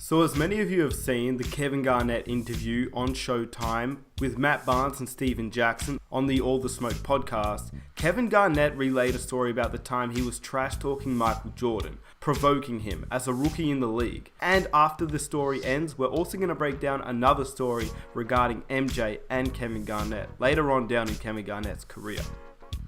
So as many of you have seen the Kevin Garnett interview on Showtime with Matt Barnes and Steven Jackson on the All the Smoke podcast, Kevin Garnett relayed a story about the time he was trash-talking Michael Jordan, provoking him as a rookie in the league. And after the story ends, we're also going to break down another story regarding MJ and Kevin Garnett later on down in Kevin Garnett's career.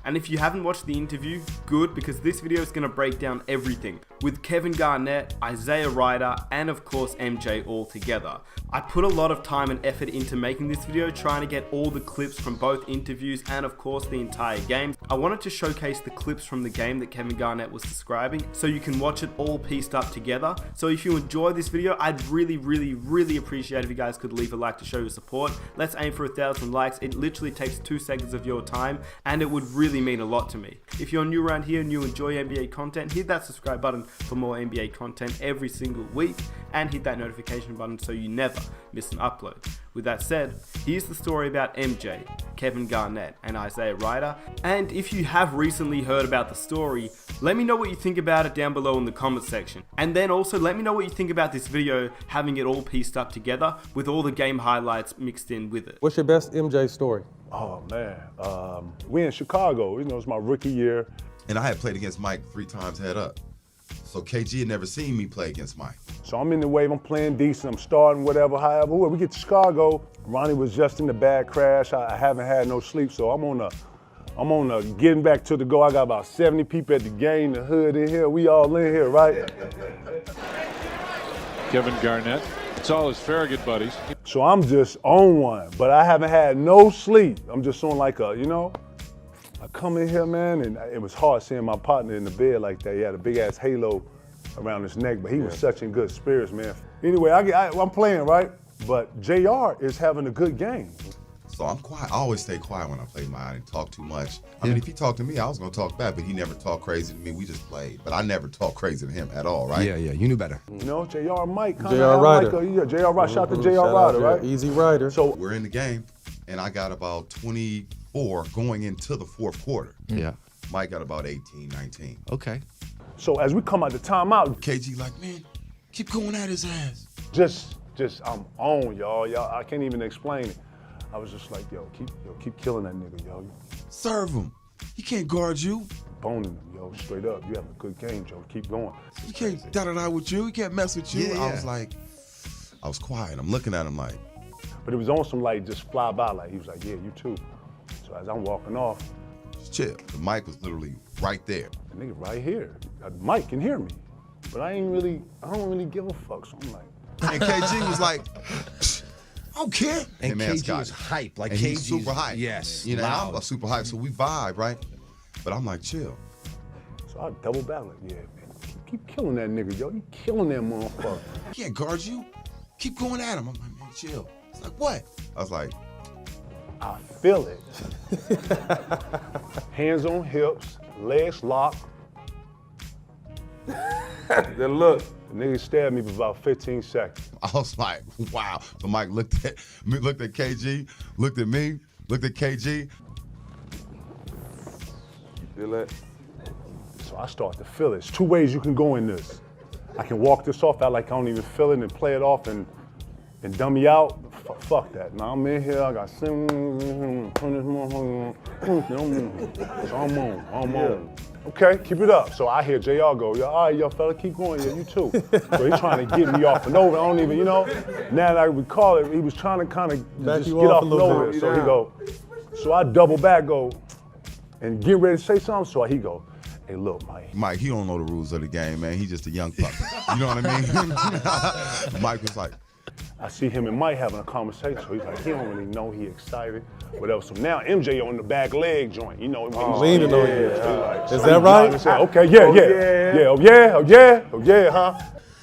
And if you haven't watched the interview, good, because this video is going to break down everything with Kevin Garnett, Isaiah Ryder, and of course MJ all together. I put a lot of time and effort into making this video, trying to get all the clips from both interviews and of course the entire game. I wanted to showcase the clips from the game that Kevin Garnett was describing so you can watch it all pieced up together. So if you enjoy this video, I'd really appreciate if you guys could leave a like to show your support. Let's aim for 1,000 likes. It literally takes 2 seconds of your time and it would really mean a lot to me. If you're new around here and you enjoy NBA content, hit that subscribe button for more NBA content every single week and hit that notification button so you never miss an upload. With that said, here's the story about MJ, Kevin Garnett, and Isaiah Ryder. And if you have recently heard about the story, let me know what you think about it down below in the comment section. And then also let me know what you think about this video, having it all pieced up together with all the game highlights mixed in with it. What's your best MJ story? Oh man, we in Chicago, it's my rookie year. And I had played against Mike 3 times head up. So KG had never seen me play against Mike. So I'm in the wave, I'm playing decent, I'm starting, whatever, however. We get to Chicago, Ronnie was just in the bad crash. I haven't had no sleep, so I'm on a getting back to the go. I got about 70 people at the game, the hood in here, we all in here, right? Kevin Garnett, it's all his Farragut buddies. So I'm just on one, but I haven't had no sleep. I'm just on like I come in here, man, and it was hard seeing my partner in the bed like that. He had a big ass halo around his neck, but he was such in good spirits, man. Anyway, I'm playing, right? But JR is having a good game. So I'm quiet. I always stay quiet when I play mine. I didn't talk too much. I mean, if he talked to me, I was gonna talk back, but he never talked crazy to me. We just played. But I never talked crazy to him at all, right? Yeah, you knew better. You know, JR Mike, JR Ryder. JR Ryder, shout out to JR Ryder, right? Easy Ryder. So we're in the game, and I got about 24 going into the 4th quarter. Yeah. Mike got about 18, 19. Okay. So as we come out the timeout, KG like, man, keep going at his ass. just I'm on, y'all. I can't even explain it. I was just like, keep killing that nigga, yo. Serve him. He can't guard you. Boning him, yo, straight up. You having a good game, Joe. Keep going. He can't da-da-da with you. He can't mess with you. Yeah. I was quiet. I'm looking at him like. But it was on some like just fly by, like he was like, yeah, you too. So as I'm walking off, Just chill. The mic was literally right there. the nigga right here. Mike can hear me. But I don't really give a fuck. So I'm like, And KG was like, I don't care. And man, KG Scott. is hype. Like And KG he's super hype. Yes. You know, loud. I'm super hype, so we vibe, right? But I'm like, chill. so I double back like, yeah, man, keep killing that nigga, yo. You killing that motherfucker. He can't guard you. Keep going at him. I'm like, man, chill. It's like, what? I was like, I feel it. Hands on hips, legs locked. Then look, the nigga stared at me for about 15 seconds. I was like, wow. So Mike looked at KG, looked at me, looked at KG. Feel it? So I start to feel it. There's 2 ways you can go in this. I can walk this off out like I don't even feel it and play it off and dummy out. Fuck that. Now I'm in here, I got so I'm on. Okay, keep it up. So I hear JR go, yo, all right, yo, fella, keep going, yeah, you too. So he's trying to get me off and over. I don't even, now that I recall it, he was trying to kind of just get off and over. So he go, so I double back, go, and get ready to say something. So he go, hey, look, Mike, he don't know the rules of the game, man. He's just a young puppy. You know what I mean? Mike was like, I see him and Mike having a conversation. So he's like, he don't really know, he excited, whatever. So now MJ on the back leg joint, leaning on you. Is that right? Okay, yeah, huh?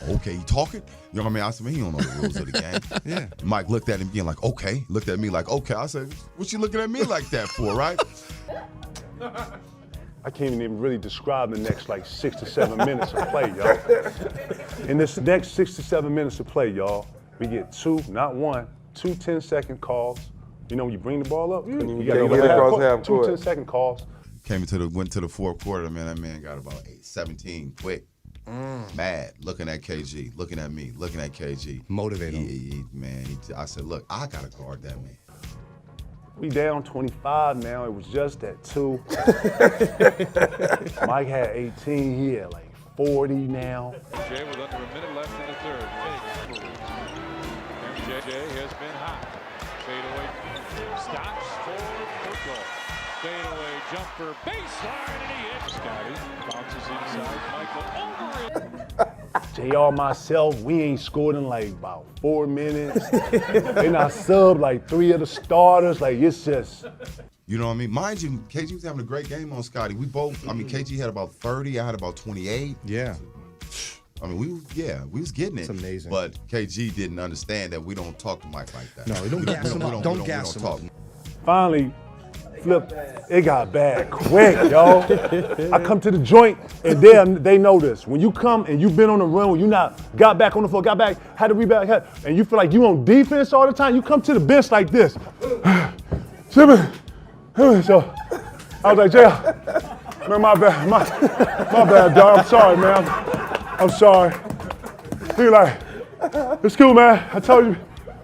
okay, you talking? You know what I mean? I said, man, he don't know the rules of the game. Yeah. Mike looked at him again like, okay. Looked at me like, okay. I said, what you looking at me like that for, right? I can't even really describe the next like 6 to 7 minutes of play, y'all. In this next 6 to 7 minutes of play, y'all, we get 2, not 1, 2 10-second calls. You know, when you bring the ball up, you gotta get across half court. court. 2 10-second calls. Went to the 4th quarter, man. That man got about 17 quick. Mad, looking at KG, looking at me, looking at KG. Motivate him. I said, look, I got to guard that man. We down 25 now. It was just at 2. Mike had 18. He had like 40 now. MJ with under a minute left in the third. Fakes, moves. MJ has been hot. Fade away. Stops for goal. Fade away jumper. Baseline and he hits. Scotty bounces inside. Michael over it. JR, myself, we ain't scored in like about 4 minutes. Then I subbed like 3 of the starters. Like, it's just. You know what I mean? Mind you, KG was having a great game on Scotty. We both, KG had about 30, I had about 28. Yeah. I mean, we was getting it. It's amazing. But KG didn't understand that we don't talk to Mike like that. No, we don't gas him up. Don't gas him up. Finally, flip, it got bad quick, yo. I come to the joint, and they know this. When you come and you've been on the run, when you not got back on the floor, got back, had to rebound, and you feel like you on defense all the time, you come to the bench like this. So I was like, JR, man, my bad, dog. I'm sorry, man. I'm sorry. He like, it's cool, man. I told you.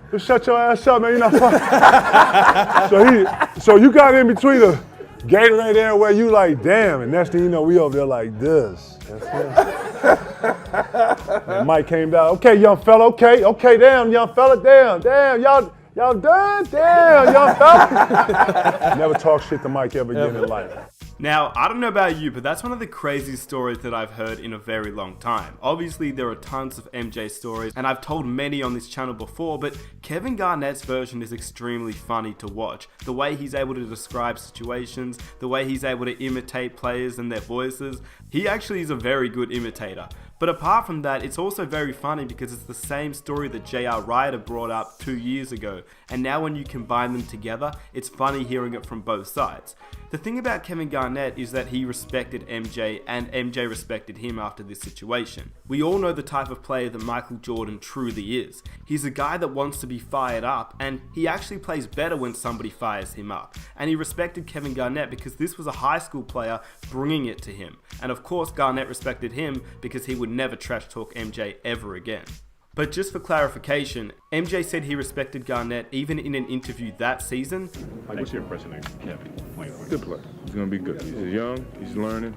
Just shut your ass up, man. You're not fun. So you got in between the Gatorade there where you like, damn, and next thing you know, we over there like this. And Mike came down. Okay, young fella. Okay, damn, young fella. Damn, y'all done? Damn, young fella. Never talk shit to Mike ever again in life. Now, I don't know about you, but that's one of the craziest stories that I've heard in a very long time. Obviously, there are tons of MJ stories, and I've told many on this channel before, but Kevin Garnett's version is extremely funny to watch. The way he's able to describe situations, the way he's able to imitate players and their voices, he actually is a very good imitator. But apart from that, it's also very funny because it's the same story that J.R. Ryder brought up 2 years ago, and now when you combine them together, it's funny hearing it from both sides. The thing about Kevin Garnett is that he respected MJ, and MJ respected him after this situation. We all know the type of player that Michael Jordan truly is. He's a guy that wants to be fired up, and he actually plays better when somebody fires him up. And he respected Kevin Garnett because this was a high school player bringing it to him. And of course, Garnett respected him because he would never trash talk MJ ever again. But just for clarification, MJ said he respected Garnett even in an interview that season. Like, what's your impression of Kevin? Good player. He's going to be good. He's young. He's learning.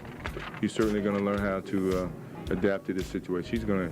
He's certainly going to learn how to adapt to this situation.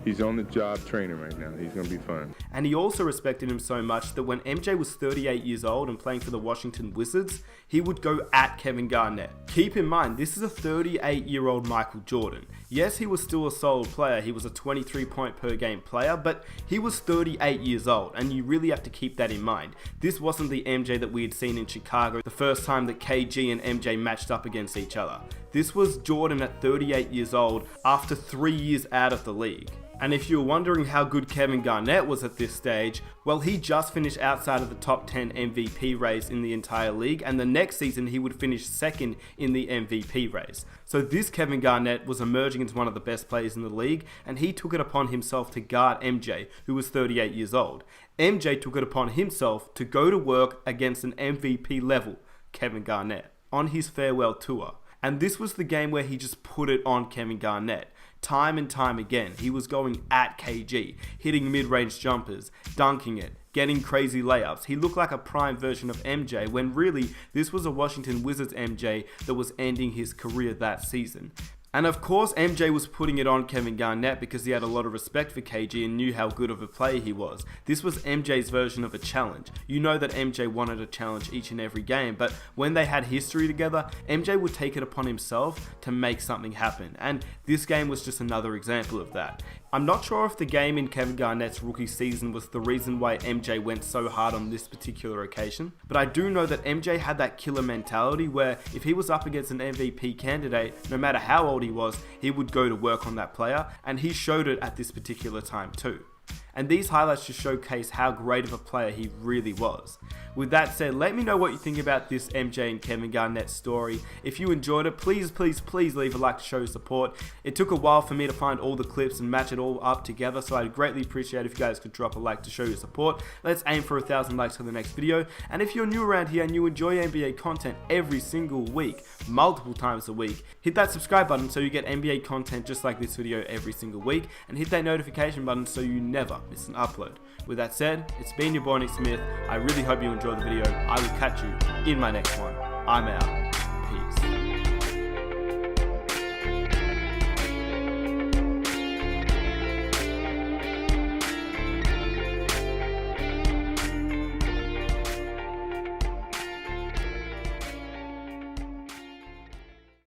He's on the job training right now. He's going to be fun. And he also respected him so much that when MJ was 38 years old and playing for the Washington Wizards, he would go at Kevin Garnett. Keep in mind, this is a 38-year-old Michael Jordan. Yes, he was still a solid player. He was a 23-point per game player, but he was 38 years old, and you really have to keep that in mind. This wasn't the MJ that we had seen in Chicago the first time that KG and MJ matched up against each other. This was Jordan at 38 years old after 3 years out of the league. And if you're wondering how good Kevin Garnett was at this stage, well, he just finished outside of the top 10 MVP race in the entire league, and the next season he would finish second in the MVP race. So this Kevin Garnett was emerging as one of the best players in the league, and he took it upon himself to guard MJ, who was 38 years old. MJ took it upon himself to go to work against an MVP level, Kevin Garnett, on his farewell tour. And this was the game where he just put it on Kevin Garnett. Time and time again, he was going at KG, hitting mid-range jumpers, dunking it, getting crazy layups. He looked like a prime version of MJ when really this was a Washington Wizards MJ that was ending his career that season. And of course, MJ was putting it on Kevin Garnett because he had a lot of respect for KG and knew how good of a player he was. This was MJ's version of a challenge. You know that MJ wanted a challenge each and every game, but when they had history together, MJ would take it upon himself to make something happen. And this game was just another example of that. I'm not sure if the game in Kevin Garnett's rookie season was the reason why MJ went so hard on this particular occasion, but I do know that MJ had that killer mentality where if he was up against an MVP candidate, no matter how old he was, he would go to work on that player, and he showed it at this particular time too. And these highlights just showcase how great of a player he really was. With that said, let me know what you think about this MJ and Kevin Garnett story. If you enjoyed it, please leave a like to show your support. It took a while for me to find all the clips and match it all up together, so I'd greatly appreciate if you guys could drop a like to show your support. Let's aim for 1,000 likes for the next video. And if you're new around here and you enjoy NBA content every single week, multiple times a week, hit that subscribe button so you get NBA content just like this video every single week, and hit that notification button so you never miss an upload. With that said, it's been your boy Nick Smith. I really hope you enjoyed the video. I will catch you in my next one. I'm out.